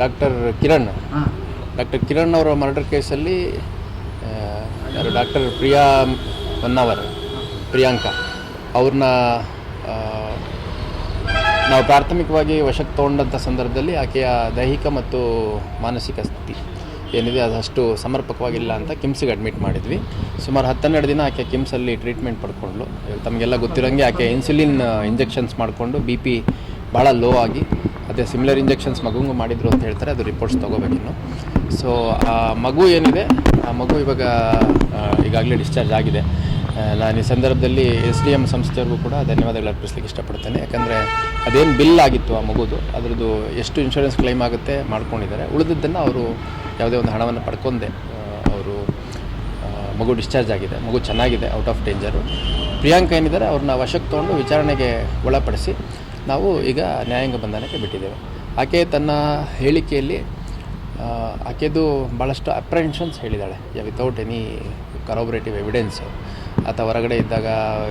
Doctor Kiran ಅವರ murder ಕೇಸಲ್ಲಿ ಯಾರು ಡಾಕ್ಟರ್ ಪ್ರಿಯಾಂಕಾ ಅವ್ರನ್ನ ನಾವು ಪ್ರಾಥಮಿಕವಾಗಿ ವಶಕ್ಕೆ ತೊಗೊಂಡಂಥ ಸಂದರ್ಭದಲ್ಲಿ ಆಕೆಯ ದೈಹಿಕ ಮತ್ತು ಮಾನಸಿಕ ಸ್ಥಿತಿ ಏನಿದೆ ಅದಷ್ಟು ಸಮರ್ಪಕವಾಗಿಲ್ಲ ಅಂತ ಕಿಮ್ಸಿಗೆ ಅಡ್ಮಿಟ್ ಮಾಡಿದ್ವಿ. ಸುಮಾರು 10-12 ದಿನ ಆಕೆ ಕಿಮ್ಸಲ್ಲಿ ಟ್ರೀಟ್ಮೆಂಟ್ ಪಡ್ಕೊಂಡ್ಳು. ತಮಗೆಲ್ಲ ಗೊತ್ತಿರೋಂಗೆ ಆಕೆ ಇನ್ಸುಲಿನ್ ಇಂಜೆಕ್ಷನ್ಸ್ ಮಾಡಿಕೊಂಡು BP ಭಾಳ ಲೋ ಆಗಿ, ಅದೇ ಸಿಮಿಲರ್ ಇಂಜೆಕ್ಷನ್ಸ್ ಮಗುಂಗೂ ಮಾಡಿದ್ರು ಅಂತ ಹೇಳ್ತಾರೆ. ಅದು ರಿಪೋರ್ಟ್ಸ್ ತೊಗೋಬೇಕಿನ್ನು. ಸೊ ಆ ಮಗು ಏನಿದೆ, ಆ ಮಗು ಇವಾಗ ಈಗಾಗಲೇ ಡಿಸ್ಚಾರ್ಜ್ ಆಗಿದೆ. ನಾನು ಈ ಸಂದರ್ಭದಲ್ಲಿ SDM ಸಂಸ್ಥೆಯವ್ರಿಗೂ ಕೂಡ ಧನ್ಯವಾದಗಳು ಅರ್ಪಿಸ್ಲಿಕ್ಕೆ ಇಷ್ಟಪಡ್ತೇನೆ. ಯಾಕಂದರೆ ಅದೇನು ಬಿಲ್ ಆಗಿತ್ತು ಆ ಮಗುದು, ಅದರದ್ದು ಎಷ್ಟು ಇನ್ಶೂರೆನ್ಸ್ ಕ್ಲೈಮ್ ಆಗುತ್ತೆ ಮಾಡ್ಕೊಂಡಿದ್ದಾರೆ. ಉಳಿದಿದ್ದನ್ನು ಅವರು ಯಾವುದೇ ಒಂದು ಹಣವನ್ನು ಪಡ್ಕೊಂಡೆ ಅವರು ಮಗು ಡಿಸ್ಚಾರ್ಜ್ ಆಗಿದೆ. ಮಗು ಚೆನ್ನಾಗಿದೆ, ಔಟ್ ಆಫ್ ಡೇಂಜರು. ಪ್ರಿಯಾಂಕಾ ಏನಿದ್ದಾರೆ ಅವ್ರನ್ನ ವಶಕ್ಕೆ ತೊಗೊಂಡು ವಿಚಾರಣೆಗೆ ಒಳಪಡಿಸಿ ನಾವು ಈಗ ನ್ಯಾಯಾಂಗ ಬಂಧನಕ್ಕೆ ಬಿಟ್ಟಿದ್ದೇವೆ. ಆಕೆ ತನ್ನ ಹೇಳಿಕೆಯಲ್ಲಿ ಆಕೆದು ಭಾಳಷ್ಟು ಅಪ್ರೆನ್ಷನ್ಸ್ ಹೇಳಿದ್ದಾಳೆ, ವಿತೌಟ್ ಎನಿ ಕರಾಬರೇಟಿವ್ ಎವಿಡೆನ್ಸು. ಆತ ಹೊರಗಡೆ ಇದ್ದಾಗ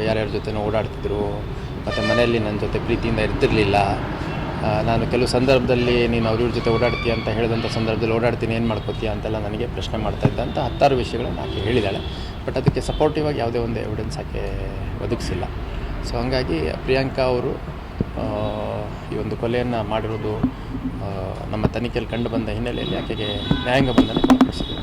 ಯಾರ್ಯಾರ ಜೊತೆನೂ ಓಡಾಡ್ತಿದ್ರು, ಮತ್ತು ಮನೆಯಲ್ಲಿ ನನ್ನ ಜೊತೆ ಪ್ರೀತಿಯಿಂದ ಇರ್ತಿರಲಿಲ್ಲ. ನಾನು ಕೆಲವು ಸಂದರ್ಭದಲ್ಲಿ ನೀನು ಅವ್ರ ಜೊತೆ ಓಡಾಡ್ತೀಯ ಅಂತ ಹೇಳಿದಂಥ ಸಂದರ್ಭದಲ್ಲಿ ಓಡಾಡ್ತೀನಿ, ಏನು ಮಾಡ್ಕೋತೀಯ ಅಂತೆಲ್ಲ ನನಗೆ ಪ್ರಶ್ನೆ ಮಾಡ್ತಾಯಿದ್ದ ಅಂತ 10 ವಿಷಯಗಳನ್ನು ಆಕೆ ಹೇಳಿದ್ದಾಳೆ. ಬಟ್ ಅದಕ್ಕೆ ಸಪೋರ್ಟಿವ್ ಆಗಿ ಯಾವುದೇ ಒಂದು ಎವಿಡೆನ್ಸ್ ಆಕೆ ಒದಗಿಸಿಲ್ಲ. ಸೊ ಹಾಗಾಗಿ ಪ್ರಿಯಾಂಕಾ ಅವರು ಈ ಒಂದು ಕೊಲೆಯನ್ನು ಮಾಡಿರೋದು ನಮ್ಮ ತನಿಖೆಯಲ್ಲಿ ಕಂಡು ಬಂದ ಹಿನ್ನೆಲೆಯಲ್ಲಿ ಆಕೆಗೆ ನ್ಯಾಯಾಂಗ ಬಂಧನ ಒಳಪಡಿಸಿದೆ.